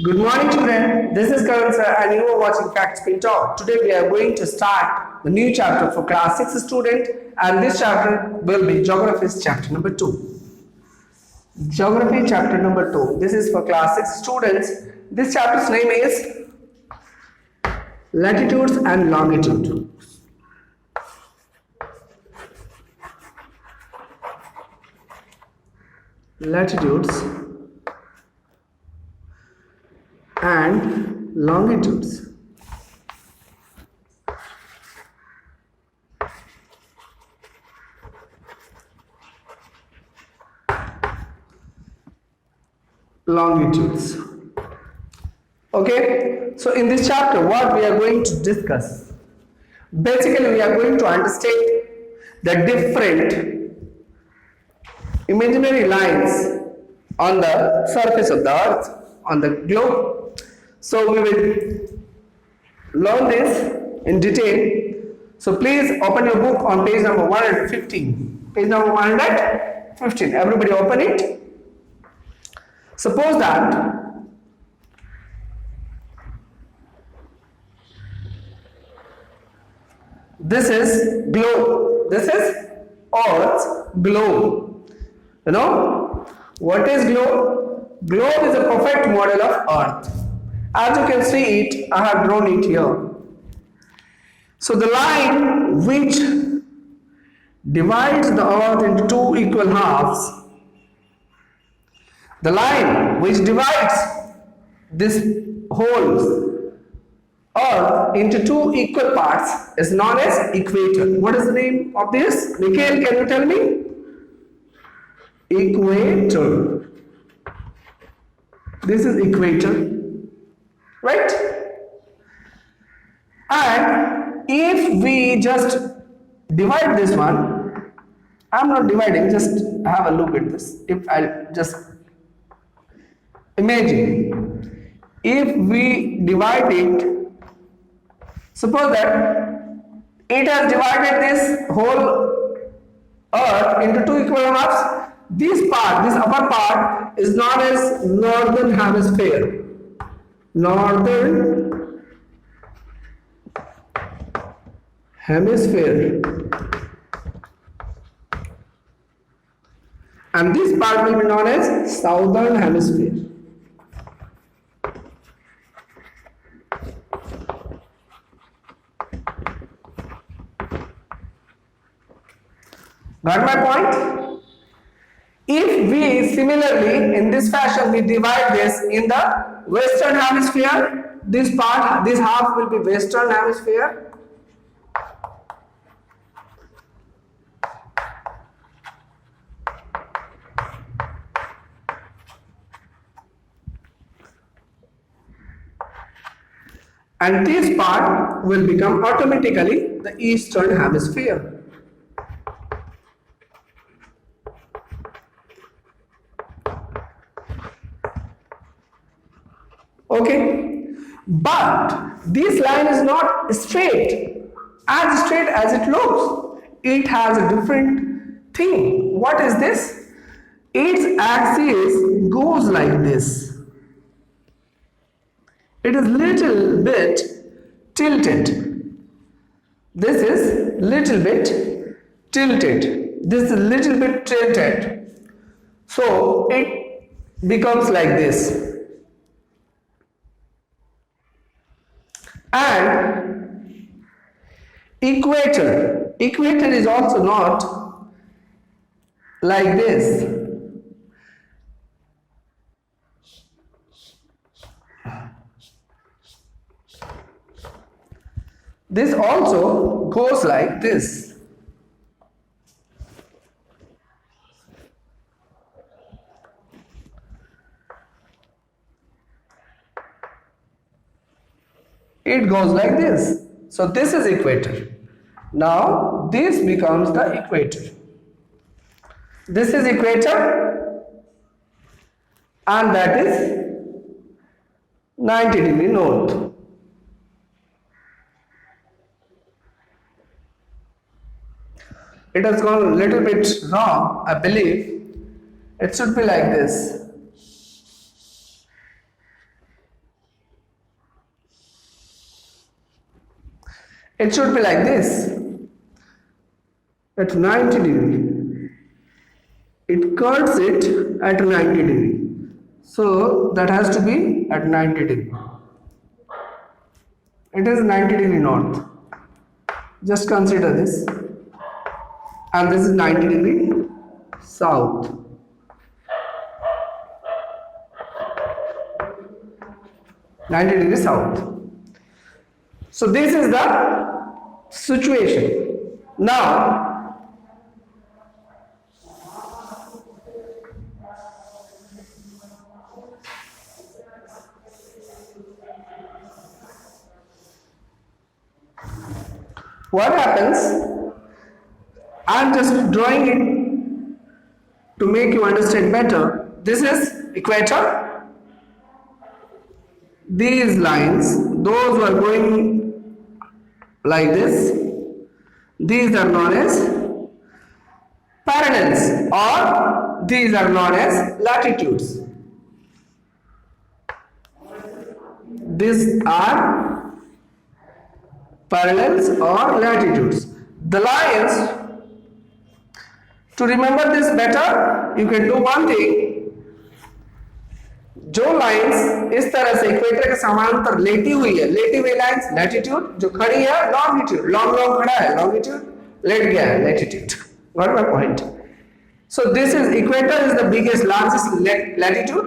Good morning, children. This is Karan sir, and you are watching Facts Being Taught. Today, we are going to start the new chapter for class 6 student, and this chapter will be Geography chapter number 2. Geography chapter number 2. This is for class 6 students. This chapter's name is Latitudes and Longitude. Latitudes and longitudes. Longitudes. Okay, so in this chapter, what we are going to discuss? Basically, we are going to understand the different imaginary lines on the surface of the earth, on the globe. So we will learn this in detail. So please open your book on page number 115. Page number 115. Everybody open it. Suppose that this is globe. This is Earth's globe. You know what is globe? Globe is a perfect model of Earth. As you can see it, I have drawn it here. So the line which divides the Earth into two equal halves, the line which divides this whole Earth into two equal parts is known as equator. What is the name of this? Nikhil, can you tell me? Equator. This is equator, right? And if we just divide this one, I'm not dividing, just have a look at this. If I just imagine, if we divide it, suppose that it has divided this whole Earth into two equal halves. This part, this upper part, is known as northern hemisphere. Northern hemisphere. And this part will be known as southern hemisphere. Got my point? If we similarly in this fashion we divide this in the western hemisphere, this part, this half will be western hemisphere, and this part will become automatically the eastern hemisphere. Okay, but this line is not straight as it looks. It has a different thing. What is this? Its axis goes like this. It is little bit tilted. This is little bit tilted. This is little bit tilted. So it becomes like this. And equator is also not like this. This also goes like this. It goes like this. So this is equator. Now this becomes the equator. This is equator and that is 90° north. It has gone a little bit wrong, I believe. It should be like this. It should be like this at 90 degree. It cuts it at 90 degree. So that has to be at 90 degree. It is 90 degree north. Just consider this. And this is 90 degree south. South. So this is the situation. Now what happens, I'm just drawing it to make you understand better. This is equator. These lines, those who are going like this, these are known as parallels, or these are known as latitudes. These are parallels or latitudes. The lines, to remember this better, you can do one thing. जो lines इस तरह से equator के समांतर लेटी हुई है, लेटी हुई लाइंस लैटिट्यूड, जो खड़ी है लॉन्गिट्यूड, लॉन्ग खड़ा है लॉन्गिट्यूड, लेट गया है latitude. Got my point? So this is equator is the biggest largest latitude.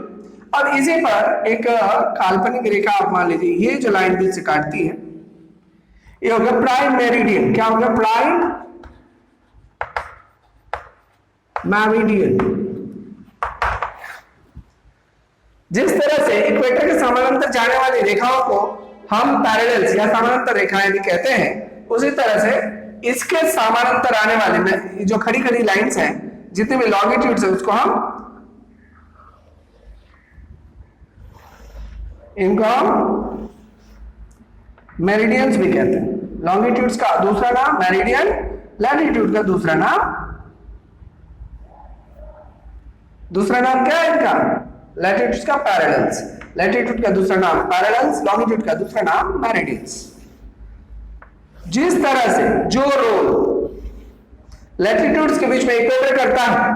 और इसी पर एक काल्पनिक रेखा आप मान लीजिए, ये जो लाइन बीच से काटती है ये हो गया प्राइम मेरिडियन. क्या हो गया? Prime meridian. जिस तरह से इक्वेटर के समानांतर जाने वाली रेखाओं को हम पैरेलल्स या समानांतर रेखाएं भी कहते हैं, उसी तरह से इसके समानांतर आने वाले में जो खड़ी खड़ी लाइंस हैं, जितने भी लॉन्गिट्यूड्स है, उसको इनको मेरिडियंस भी कहते हैं. लॉन्गिट्यूड्स का दूसरा नाम मेरिडियन, लैटिट्यूड का दूसरा नाम क्या है इनका? लैटिट्यूड का पैरेलल्स. लैटिट्यूड का दूसरा नाम पैरेलल्स, लॉन्गिट्यूड का दूसरा नाम मेरिडियंस. जिस तरह से जो रोल लैटिट्यूड्स के बीच में इक्वेटर करता है,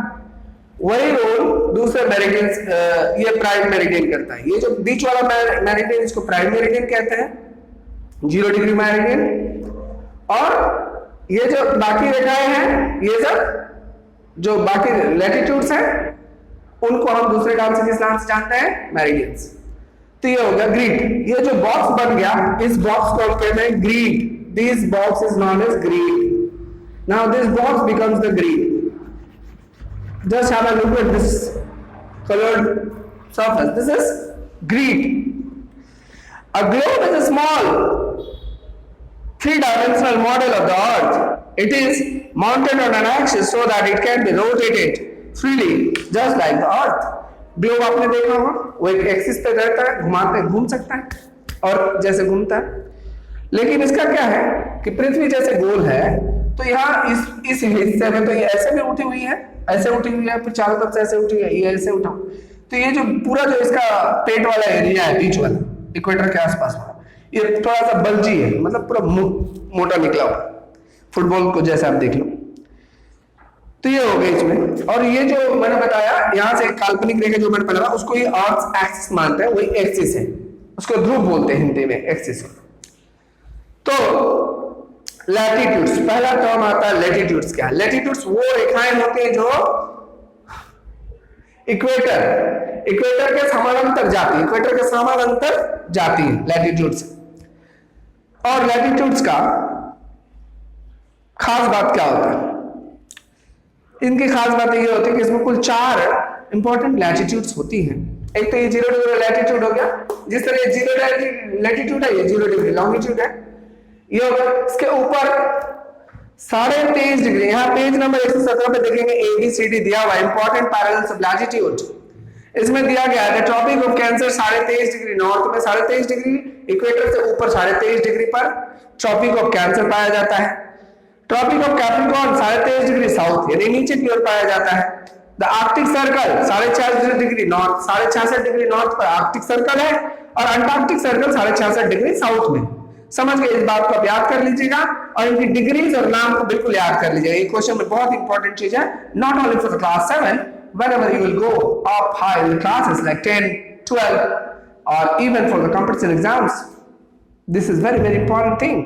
वही रोल दूसरे मेरिडियंस, ये प्राइम मेरिडियन करता है. ये जो बीच वाला मेरिडियन, इसको प्राइम मेरिडियन कहते हैं, 0 डिग्री मेरिडियन. और ये जो बाकी रेखाएं हैं, ये सब जो बाकी लैटिट्यूड्स हैं, उनको हम दूसरे नाम से किस नाम से जानते हैं? मेरिडियंस. तो ये हो गया ग्रिड. ये जो बॉक्स बन गया, इस बॉक्स को हम कहते हैं grid. This box is known as grid. Now this box becomes the grid. Just have a look at this colored surface. This is grid. A globe is a small three-dimensional model of the earth. It is mounted on an axis so that it can be rotated freely just like the earth. Globe आपने देखा होगा, वो एक axis पे रहता है, घुमाते घूम सकता है और जैसे घूमता है. लेकिन इसका क्या है कि पृथ्वी जैसे गोल है, तो यहाँ इस हिस्से में तो ये ऐसे भी उठी हुई है, ऐसे उठी हुई है, फिर चारों तरफ से ऐसे उठी है, ये ऐसे उठा. तो ये जो पूरा जो इसका पेट वाला एरिया है, बीच वाला इक्वेटर के आसपास वाला, ये थोड़ा सा बल्जी है, मतलब पूरा मोटा निकला हुआ, फुटबॉल को जैसे आप देख लो. तो ये हो गया इसमें. और ये जो मैंने बताया, यहां से काल्पनिक रेखा जो मैंने बताया, उसको ये अर्थ एक्सिस मानते हैं, वही एक्सिस है, उसको ध्रुव बोलते हैं हिंदी में, एक्सिस. तो लैटिट्यूड्स, पहला टर्म आता है लैटिट्यूड्स. क्या लैटिट्यूड्स? वो रेखाएं होती हैं जो इक्वेटर के समानांतर जाती है, इक्वेटर के समानांतर जाती है लैटिट्यूड्स. और लैटिट्यूड्स का खास बात क्या होता है? इनकी खास बात ये होती है कि इसमें कुल 4 इंपॉर्टेंट लैटिट्यूड्स होती हैं. एक तो ये 0 डिग्री लैटिट्यूड हो गया, जिस तरह 0 लैटिट्यूड है, ये 0 डिग्री लॉन्गिट्यूड है. ये हो गया. इसके ऊपर 23.5 डिग्री, यहाँ पेज नंबर 117 पे देखेंगे ABCD दिया हुआ, इंपॉर्टेंट पैरेलल्स ऑफ लैटिट्यूड. इसमें दिया गया है tropic of cancer 23.5 degree north में, 23.5 डिग्री इक्वेटर से ऊपर 23.5 डिग्री पर ट्रॉपिक ऑफ कैंसर पाया जाता है. Tropic of Capricorn 23.5 degree south, यानी नीचे की ओर पाया जाता है. The Arctic circle 66.5 degree north, 66 degree north पर आर्कटिक सर्कल है, और अंटार्कटिक सर्कल 66 डिग्री साउथ में. समझ गए? इस बात को आप याद कर लीजिएगा और इनकी डिग्रीज और नाम को बिल्कुल याद कर लीजिएगा। ये क्वेश्चन में बहुत इंपॉर्टेंट चीज है, not only for the class 7, whenever you will go up high in classes like 10, 12 or even for the competition exams, this is very very important thing।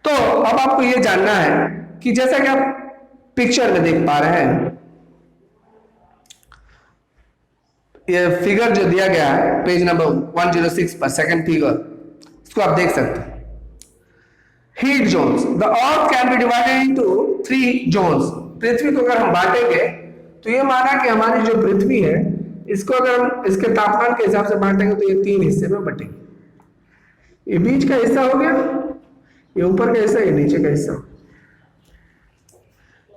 तो अब आपको ये जानना है कि जैसा कि आप पिक्चर में देख पा रहे हैं, ये फिगर जो दिया गया है पेज नंबर 106 पर, सेकंड फिगर, इसको आप देख सकते हैं। Heat zones, the earth can be divided into 3 zones. पृथ्वी को अगर हम बांटेंगे तो ये माना कि हमारी जो पृथ्वी है इसको अगर हम इसके तापमान के हिसाब से बांटेंगे तो ये 3 हिस्से में बटेगी। ये बीच का हिस्सा हो गया, ये ऊपर का हिस्सा, ये नीचे का हिस्सा।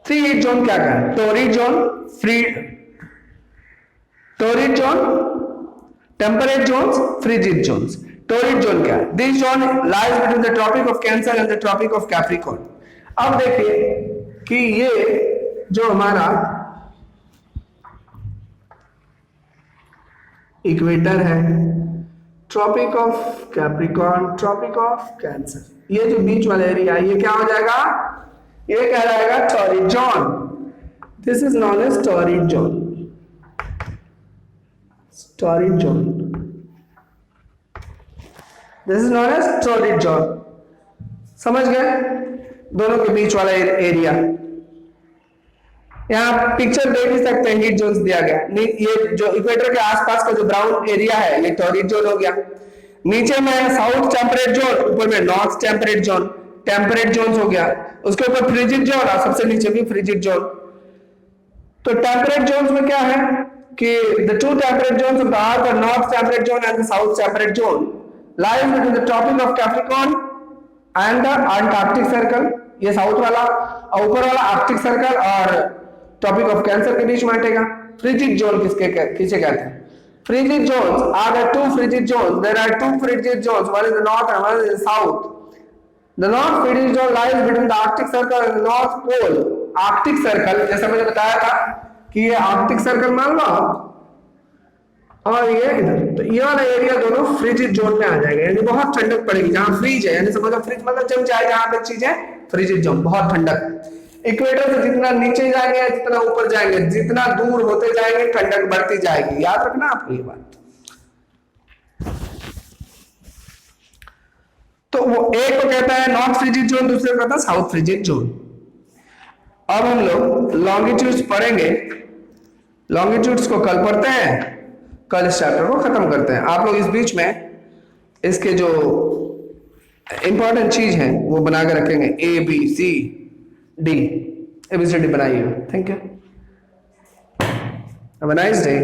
3 हीट जोन क्या क्या है? Torrid zone, torrid zone, temperate zones, frigid zones. Torrid zone क्या है? This zone lies between the tropic of cancer and the tropic of Capricorn. अब देखिए कि ये जो हमारा इक्वेटर है, tropic of Capricorn, tropic of cancer, ये जो बीच वाला एरिया ये क्या हो जाएगा? ये क्या रहेगा? Torrid zone. This is known as torrid zone, torrid zone, this is known as torrid zone. समझ गए? दोनों के बीच वाला एरिया। यहाँ पिक्चर देख ही सकते हैं, हीट जोन्स दिया गया। ये जो इक्वेटर के आसपास का जो ब्राउन एरिया है ये टोरिड जोन हो गया। नीचे में साउथ टेम्परेट जोन, ऊपर में north temperate zone, temperate zone हो गया। उसके ऊपर फ्रिजिड जोन और सबसे नीचे भी फ्रिजिड जोन। तो टेम्परेट जोन में क्या है कि the two temperate zones of the earth are north temperate zone and the south temperate zone lies between the tropic of Capricorn and the Antarctic circle। ये साउथ वाला और ऊपर वाला आर्कटिक सर्कल और ट्रॉपिक ऑफ कैंसर के बीच में हटेगा। फ्रिजिड जोन किसे कहते हैं? Frigid zones are the 2 frigid zones. There are 2 frigid zones, one is the north and one is the south। The north frigid zone lies between the Arctic circle and the North pole। Arctic circle जैसा मैंने बताया था कि ये Arctic circle मान लो और ये इधर, तो ये वाला एरिया दोनों फ्रिजिड जोन में आ जाएगा, यानी बहुत ठंडक पड़ेगी जहां फ्रीज है, यानी समझो फ्रिज मतलब जम जाए जहां पे चीजें, फ्रिजिड जोन बहुत ठंडक। इक्वेटर से जितना नीचे जाएंगे जितना ऊपर जाएंगे, जितना दूर होते जाएंगे ठंडक बढ़ती जाएगी। याद रखना आपको ये बात। तो वो एक को कहता है नॉर्थ फ्रिजिड जोन, दूसरे को कहता है साउथ फ्रिजिड जोन। अब हम लोग लॉन्गिट्यूड्स पढ़ेंगे। लॉन्गिट्यूड्स को कल पढ़ते हैं, कल इस चैप्टर को खत्म करते हैं। आप लोग इस बीच में इसके जो इंपॉर्टेंट चीज है वो बना के रखेंगे, ABCD, ABCD बनाइए। Thank you, have a nice day.